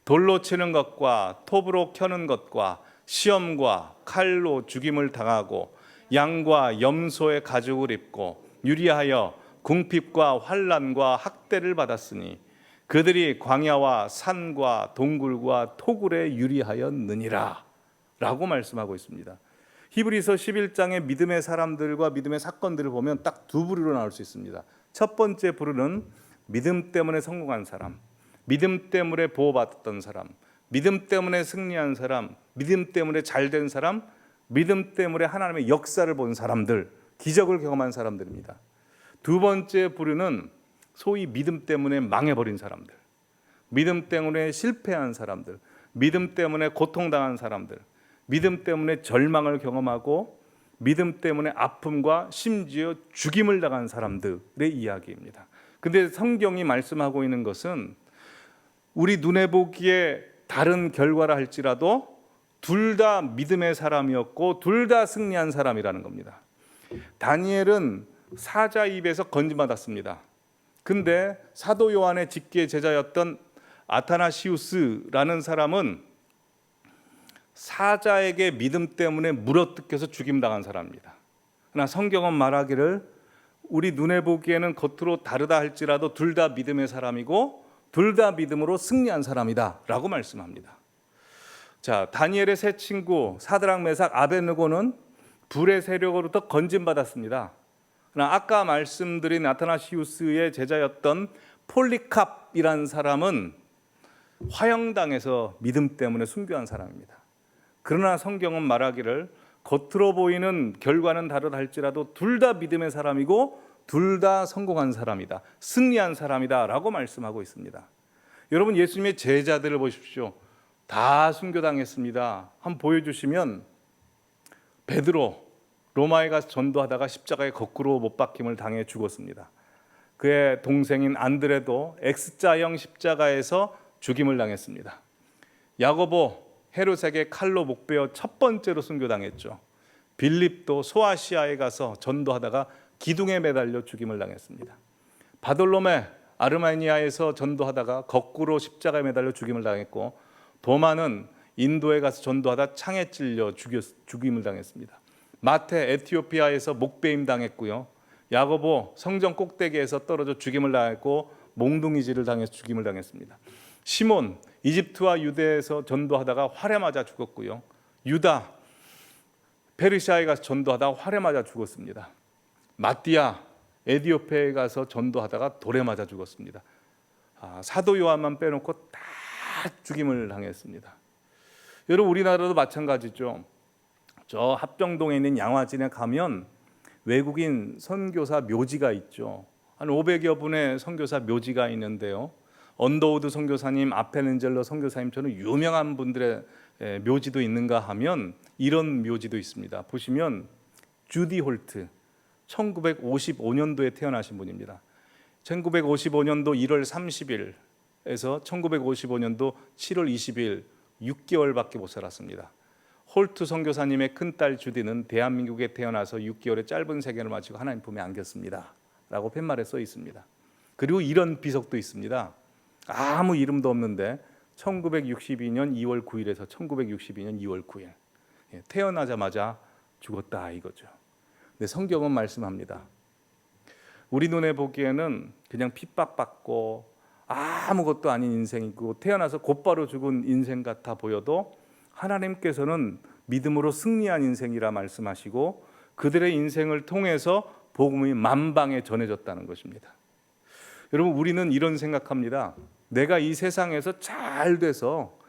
돌로 치는 것과 톱으로 켜는 것과 시험과 칼로 죽임을 당하고 양과 염소의 가죽을 입고 유리하여 궁핍과 환난과 학대를 받았으니 그들이 광야와 산과 동굴과 토굴에 유리하였느니라 라고 말씀하고 있습니다. 히브리서 11장의 믿음의 사람들과 믿음의 사건들을 보면 딱 두 부류로 나올 수 있습니다. 첫 번째 부류는 믿음 때문에 성공한 사람, 믿음 때문에 보호받았던 사람, 믿음 때문에 승리한 사람, 믿음 때문에 잘된 사람, 믿음 때문에 하나님의 역사를 본 사람들, 기적을 경험한 사람들입니다. 두 번째 부류는 소위 믿음 때문에 망해버린 사람들, 믿음 때문에 실패한 사람들, 믿음 때문에 고통당한 사람들, 믿음 때문에 절망을 경험하고 믿음 때문에 아픔과 심지어 죽임을 당한 사람들의 이야기입니다. 근데 성경이 말씀하고 있는 것은 우리 눈에 보기에 다른 결과라 할지라도 둘 다 믿음의 사람이었고 둘 다 승리한 사람이라는 겁니다. 다니엘은 사자 입에서 건짐받았습니다. 근데 사도 요한의 직계 제자였던 아타나시우스라는 사람은 사자에게 믿음 때문에 물어뜯겨서 죽임당한 사람입니다. 그러나 성경은 말하기를 우리 눈에 보기에는 겉으로 다르다 할지라도 둘 다 믿음의 사람이고 둘 다 믿음으로 승리한 사람이다 라고 말씀합니다. 자, 다니엘의 세 친구 사드락 메삭 아벳느고는 불의 세력으로부터 건짐받았습니다. 그러나 아까 말씀드린 아타나시우스의 제자였던 폴리캅이라는 사람은 화형당해서 믿음 때문에 순교한 사람입니다. 그러나 성경은 말하기를 겉으로 보이는 결과는 다르다 할지라도 둘 다 믿음의 사람이고 둘 다 성공한 사람이다, 승리한 사람이다 라고 말씀하고 있습니다. 여러분, 예수님의 제자들을 보십시오. 다 순교당했습니다. 한번 보여주시면 베드로 로마에 가서 전도하다가 십자가에 거꾸로 못 박힘을 당해 죽었습니다. 그의 동생인 안드레도 X자형 십자가에서 죽임을 당했습니다. 야고보 헤롯에게 칼로 목베어 첫 번째로 순교당했죠. 빌립도 소아시아에 가서 전도하다가 기둥에 매달려 죽임을 당했습니다. 바돌로메 아르마니아에서 전도하다가 거꾸로 십자가에 매달려 죽임을 당했고, 도마는 인도에 가서 전도하다 창에 찔려 죽임을 당했습니다. 마태 에티오피아에서 목베임 당했고요. 야고보 성전 꼭대기에서 떨어져 죽임을 당했고 몽둥이질을 당해서 죽임을 당했습니다. 시몬 이집트와 유대에서 전도하다가 활에 맞아 죽었고요. 유다 페르시아에 가서 전도하다가 활에 맞아 죽었습니다. 마띠아 에티오피아에 가서 전도하다가 돌에 맞아 죽었습니다. 사도 요한만 빼놓고 다 죽임을 당했습니다. 여러분, 우리나라도 마찬가지죠. 저 합정동에 있는 양화진에 가면 외국인 선교사 묘지가 있죠. 한 500여 분의 선교사 묘지가 있는데요. 언더우드 선교사님, 아펜엔젤러 선교사님처럼 유명한 분들의 묘지도 있는가 하면 이런 묘지도 있습니다. 보시면 주디 홀트, 1955년도에 태어나신 분입니다. 1955년도 1월 30일에서 1955년도 7월 20일 6개월밖에 못 살았습니다. 홀트 선교사님의 큰딸 주디는 대한민국에 태어나서 6개월의 짧은 세계를 마치고 하나님 품에 안겼습니다 라고 팻말에 써 있습니다. 그리고 이런 비석도 있습니다. 아무 이름도 없는데 1962년 2월 9일에서 1962년 2월 9일 태어나자마자 죽었다 이거죠. 근데 성경은 말씀합니다. 우리 눈에 보기에는 그냥 핍박받고 아무것도 아닌 인생이고 태어나서 곧바로 죽은 인생 같아 보여도 하나님께서는 믿음으로 승리한 인생이라 말씀하시고 그들의 인생을 통해서 복음이 만방에 전해졌다는 것입니다. 여러분, 우리는 이런 생각합니다. 내가 이 세상에서 잘 돼서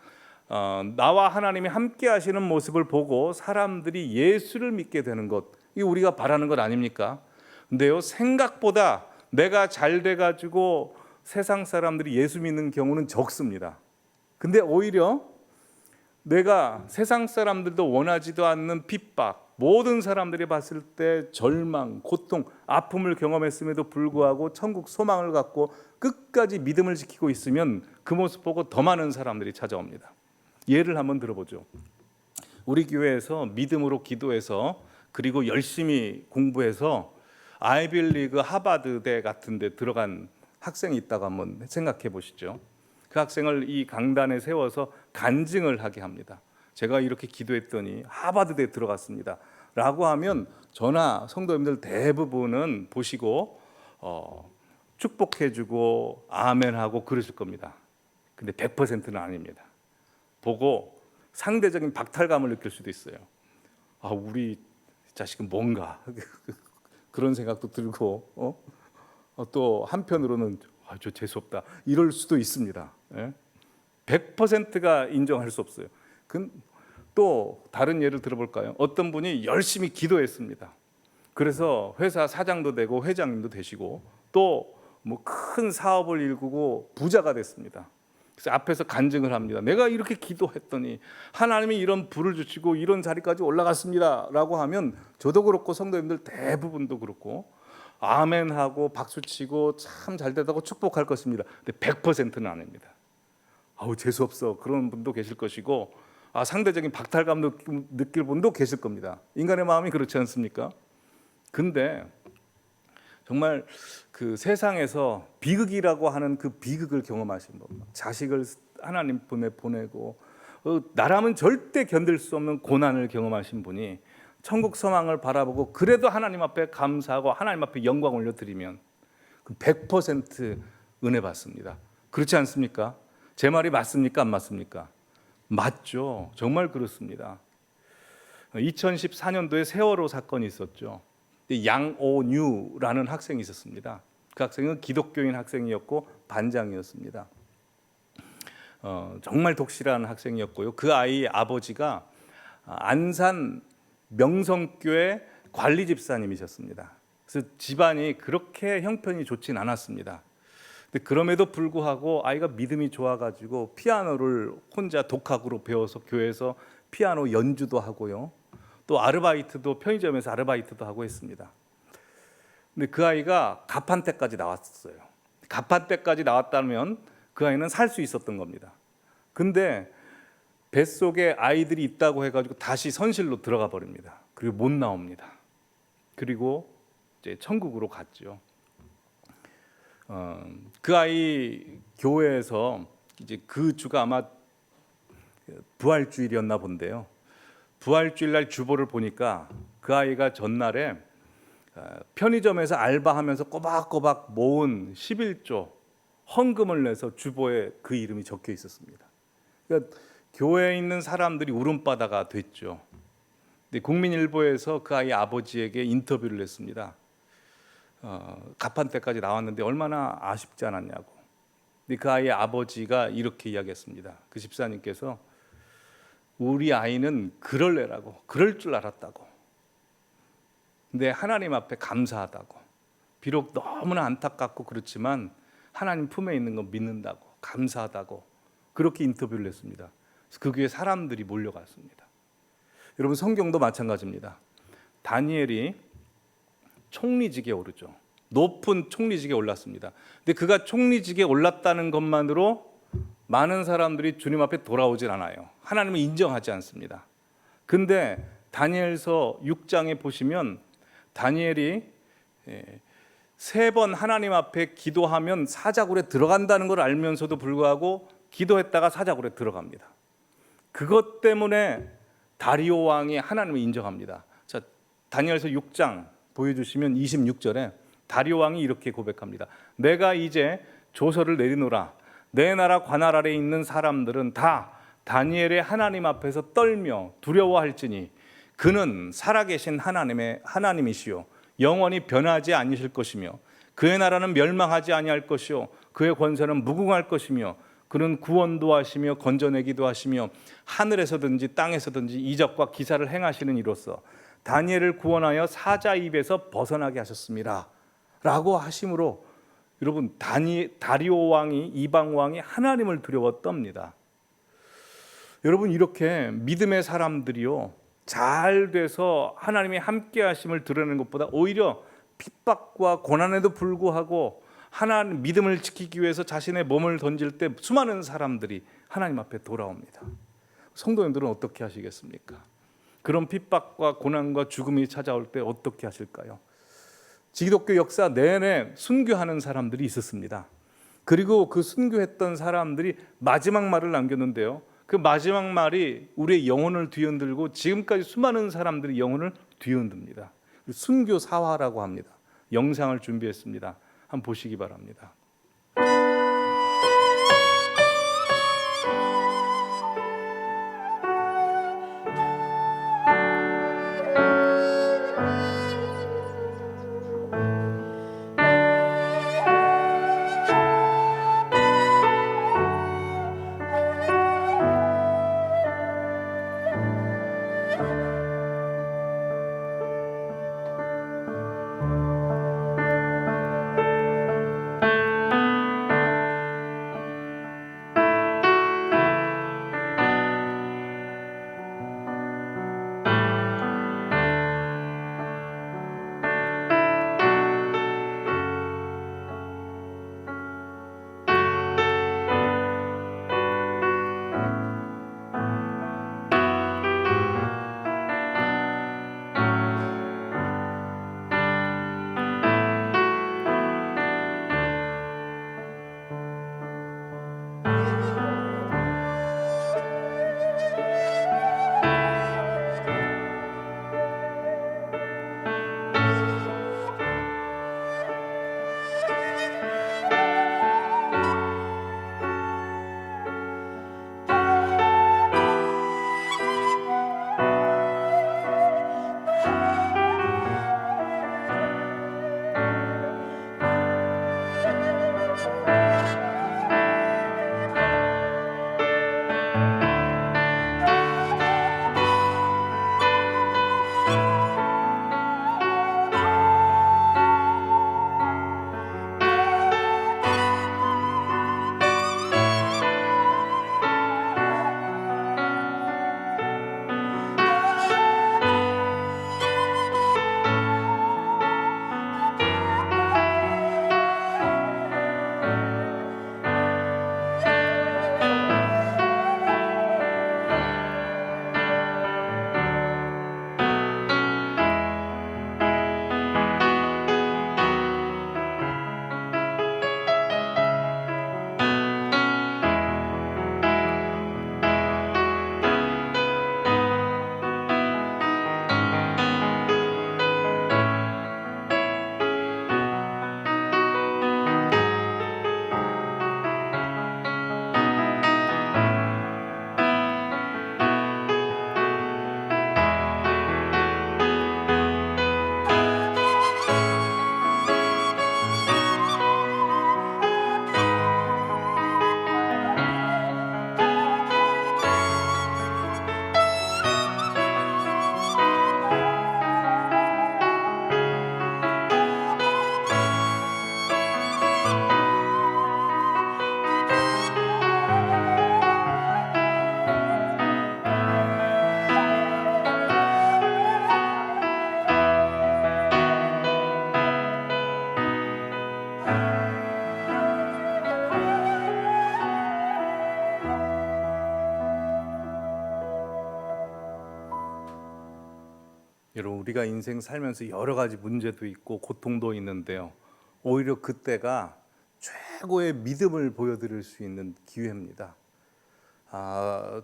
나와 하나님이 함께 하시는 모습을 보고 사람들이 예수를 믿게 되는 것, 이게 우리가 바라는 것 아닙니까? 근데요, 생각보다 내가 잘 돼가지고 세상 사람들이 예수 믿는 경우는 적습니다. 근데 오히려 내가 세상 사람들도 원하지도 않는 핍박, 모든 사람들이 봤을 때 절망, 고통, 아픔을 경험했음에도 불구하고 천국 소망을 갖고 끝까지 믿음을 지키고 있으면 그 모습 보고 더 많은 사람들이 찾아옵니다. 예를 한번 들어보죠. 우리 교회에서 믿음으로 기도해서 그리고 열심히 공부해서 아이빌리그 하버드대 같은 데 들어간 학생이 있다고 한번 생각해 보시죠. 그 학생을 이 강단에 세워서 간증을 하게 합니다. 제가 이렇게 기도했더니 하버드대에 들어갔습니다 라고 하면 저나 성도님들 대부분은 보시고 축복해주고 아멘하고 그러실 겁니다. 근데 100%는 아닙니다. 보고 상대적인 박탈감을 느낄 수도 있어요. 우리 자식은 뭔가 그런 생각도 들고 또 한편으로는 저 재수없다 이럴 수도 있습니다. 100%가 인정할 수 없어요. 또 다른 예를 들어볼까요? 어떤 분이 열심히 기도했습니다. 그래서 회사 사장도 되고 회장님도 되시고 또 뭐 큰 사업을 일구고 부자가 됐습니다. 그래서 앞에서 간증을 합니다. 내가 이렇게 기도했더니 하나님이 이런 부를 주시고 이런 자리까지 올라갔습니다 라고 하면 저도 그렇고 성도님들 대부분도 그렇고 아멘하고 박수치고 참 잘되다고 축복할 것입니다. 근데 100%는 아닙니다. 재수없어 그런 분도 계실 것이고 상대적인 박탈감 느낄 분도 계실 겁니다. 인간의 마음이 그렇지 않습니까? 근데 정말 그 세상에서 비극이라고 하는 그 비극을 경험하신 분, 자식을 하나님 품에 보내고 나라면 절대 견딜 수 없는 고난을 경험하신 분이 천국 소망을 바라보고 그래도 하나님 앞에 감사하고 하나님 앞에 영광 올려드리면 100% 은혜 받습니다. 그렇지 않습니까? 제 말이 맞습니까? 안 맞습니까? 맞죠. 정말 그렇습니다. 2014년도에 세월호 사건이 있었죠. 양오뉴라는 학생이 있었습니다. 그 학생은 기독교인 학생이었고 반장이었습니다. 정말 독실한 학생이었고요. 그 아이의 아버지가 안산 명성교회 관리 집사님이셨습니다. 그래서 집안이 그렇게 형편이 좋진 않았습니다. 근데 그럼에도 불구하고 아이가 믿음이 좋아가지고 피아노를 혼자 독학으로 배워서 교회에서 피아노 연주도 하고요. 또 아르바이트도 편의점에서 아르바이트도 하고 했습니다. 근데 그 아이가 가판대까지 나왔어요. 가판대까지 나왔다면 그 아이는 살 수 있었던 겁니다. 근데 뱃속에 아이들이 있다고 해가지고 다시 선실로 들어가 버립니다. 그리고 못 나옵니다. 그리고 이제 천국으로 갔죠. 그 아이 교회에서 이제 그 주가 아마 부활주일이었나 본데요. 부활주일 날 주보를 보니까 그 아이가 전날에 편의점에서 알바하면서 꼬박꼬박 모은 11조 헌금을 내서 주보에 그 이름이 적혀 있었습니다. 그러니까 교회에 있는 사람들이 울음바다가 됐죠. 근데 국민일보에서 그 아이 아버지에게 인터뷰를 했습니다. 가판대까지 나왔는데 얼마나 아쉽지 않았냐고. 근데 그 아이의 아버지가 이렇게 이야기했습니다. 그 집사님께서 우리 아이는 그럴 애라고, 그럴 줄 알았다고. 근데 하나님 앞에 감사하다고. 비록 너무나 안타깝고 그렇지만 하나님 품에 있는 거 믿는다고, 감사하다고. 그렇게 인터뷰를 했습니다. 그래서 그 교회 사람들이 몰려갔습니다. 여러분 성경도 마찬가지입니다. 다니엘이 총리직에 오르죠. 높은 총리직에 올랐습니다. 근데 그가 총리직에 올랐다는 것만으로 많은 사람들이 주님 앞에 돌아오질 않아요. 하나님을 인정하지 않습니다. 근데 다니엘서 6장에 보시면 다니엘이 3번 하나님 앞에 기도하면 사자굴에 들어간다는 걸 알면서도 불구하고 기도했다가 사자굴에 들어갑니다. 그것 때문에 다리오 왕이 하나님을 인정합니다. 자, 다니엘서 6장 보여주시면 26절에 다리오 왕이 이렇게 고백합니다. 내가 이제 조서를 내리노라. 내 나라 관할 아래에 있는 사람들은 다 다니엘의 하나님 앞에서 떨며 두려워할지니 그는 살아계신 하나님이시요 영원히 변하지 아니실 것이며 그의 나라는 멸망하지 아니할 것이요 그의 권세는 무궁할 것이며 그는 구원도 하시며 건져내기도 하시며 하늘에서든지 땅에서든지 이적과 기사를 행하시는 이로써 다니엘을 구원하여 사자 입에서 벗어나게 하셨습니다 라고 하심으로 여러분 다리오 왕이 이방 왕이 하나님을 두려워 떱니다. 여러분, 이렇게 믿음의 사람들이요, 잘 돼서 하나님의 함께 하심을 드러내는 것보다 오히려 핍박과 고난에도 불구하고 하나님 믿음을 지키기 위해서 자신의 몸을 던질 때 수많은 사람들이 하나님 앞에 돌아옵니다. 성도님들은 어떻게 하시겠습니까? 그런 핍박과 고난과 죽음이 찾아올 때 어떻게 하실까요? 기독교 역사 내내 순교하는 사람들이 있었습니다. 그리고 그 순교했던 사람들이 마지막 말을 남겼는데요, 그 마지막 말이 우리의 영혼을 뒤흔들고 지금까지 수많은 사람들의 영혼을 뒤흔듭니다. 순교 사화라고 합니다. 영상을 준비했습니다. 한번 보시기 바랍니다. 여러분, 우리가 인생 살면서 여러 가지 문제도 있고 고통도 있는데요, 오히려 그때가 최고의 믿음을 보여드릴 수 있는 기회입니다.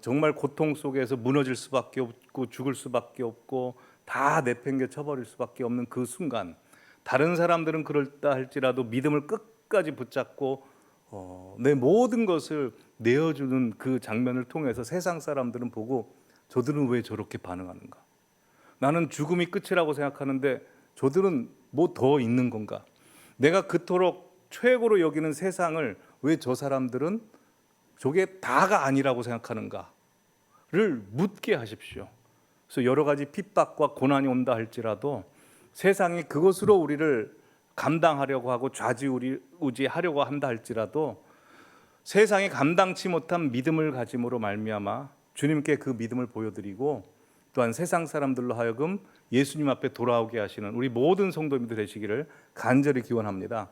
정말 고통 속에서 무너질 수밖에 없고 죽을 수밖에 없고 다 내팽개 쳐버릴 수밖에 없는 그 순간, 다른 사람들은 그럴다 할지라도 믿음을 끝까지 붙잡고 내 모든 것을 내어주는 그 장면을 통해서 세상 사람들은 보고, 저들은 왜 저렇게 반응하는가? 나는 죽음이 끝이라고 생각하는데 저들은 뭐 더 있는 건가? 내가 그토록 최고로 여기는 세상을 왜 저 사람들은 저게 다가 아니라고 생각하는가를 묻게 하십시오. 그래서 여러 가지 핍박과 고난이 온다 할지라도 세상이 그것으로 우리를 감당하려고 하고 좌지우지하려고 한다 할지라도 세상이 감당치 못한 믿음을 가짐으로 말미암아 주님께 그 믿음을 보여드리고 또한 세상 사람들로 하여금 예수님 앞에 돌아오게 하시는 우리 모든 성도님들 되시기를 간절히 기원합니다.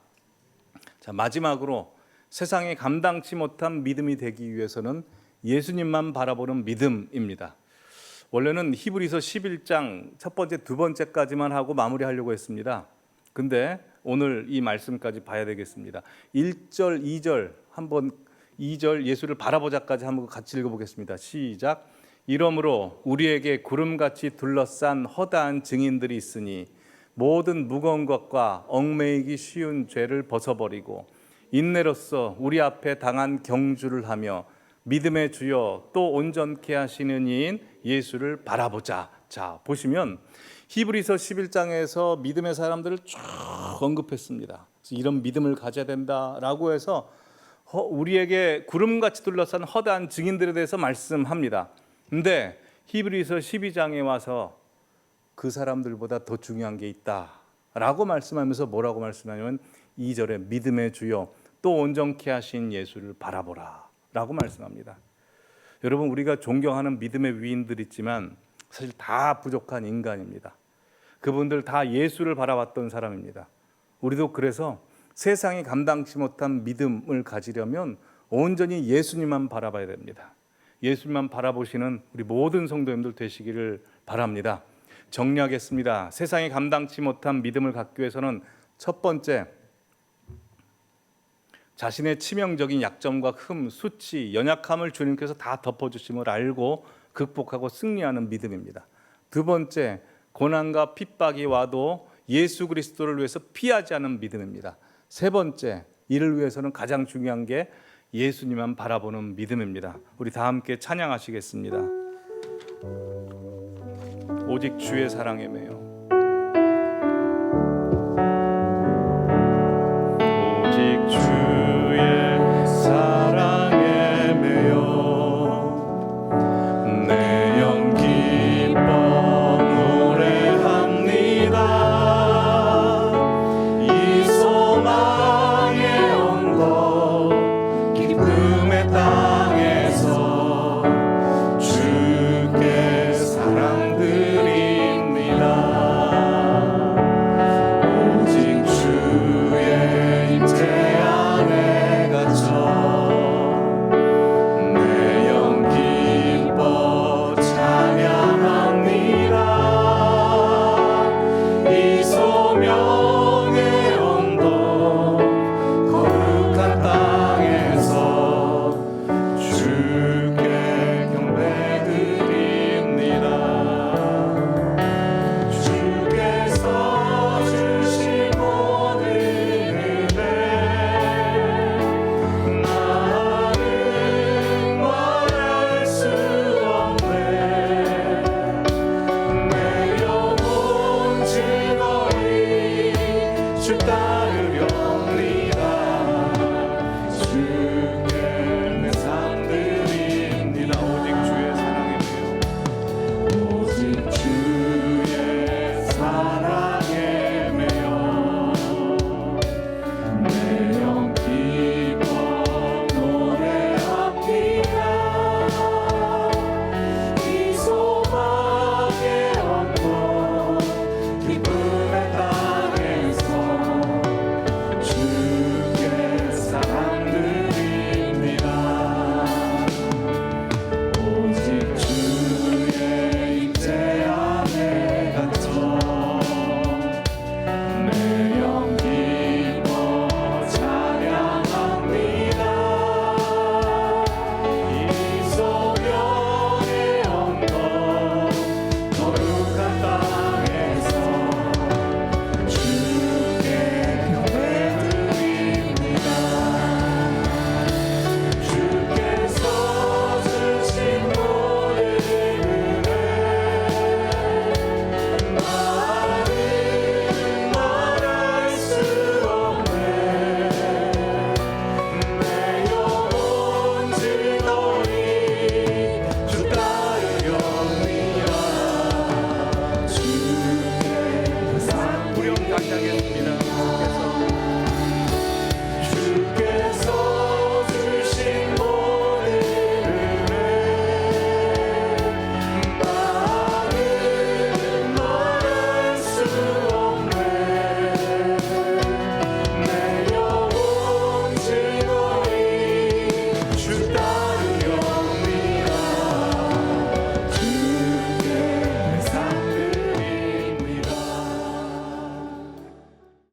자, 마지막으로 세상에 감당치 못한 믿음이 되기 위해서는 예수님만 바라보는 믿음입니다. 원래는 히브리서 11장 첫 번째, 두 번째까지만 하고 마무리하려고 했습니다. 근데 오늘 이 말씀까지 봐야 되겠습니다. 1절, 2절 한번 2절 예수를 바라보자까지 한번 같이 읽어보겠습니다. 시작. 이러므로 우리에게 구름같이 둘러싼 허다한 증인들이 있으니 모든 무거운 것과 얽매이기 쉬운 죄를 벗어버리고 인내로써 우리 앞에 당한 경주를 하며 믿음의 주여 또 온전케 하시는 이인 예수를 바라보자. 자, 보시면 히브리서 11장에서 믿음의 사람들을 쭉 언급했습니다. 이런 믿음을 가져야 된다라고 해서 우리에게 구름같이 둘러싼 허다한 증인들에 대해서 말씀합니다. 근데 히브리서 12장에 와서 그 사람들보다 더 중요한 게 있다라고 말씀하면서 뭐라고 말씀하냐면 2절에 믿음의 주여 또 온전케 하신 예수를 바라보라 라고 말씀합니다. 여러분, 우리가 존경하는 믿음의 위인들 있지만 사실 다 부족한 인간입니다. 그분들 다 예수를 바라봤던 사람입니다. 우리도 그래서 세상이 감당치 못한 믿음을 가지려면 온전히 예수님만 바라봐야 됩니다. 예수님만 바라보시는 우리 모든 성도님들 되시기를 바랍니다. 정리하겠습니다. 세상이 감당치 못한 믿음을 갖기 위해서는 첫 번째, 자신의 치명적인 약점과 흠, 수치, 연약함을 주님께서 다 덮어주심을 알고 극복하고 승리하는 믿음입니다. 두 번째, 고난과 핍박이 와도 예수 그리스도를 위해서 피하지 않은 믿음입니다. 세 번째, 이를 위해서는 가장 중요한 게 예수님만 바라보는 믿음입니다. 우리 다 함께 찬양하시겠습니다. 오직 주의 사랑에 매여 오직 주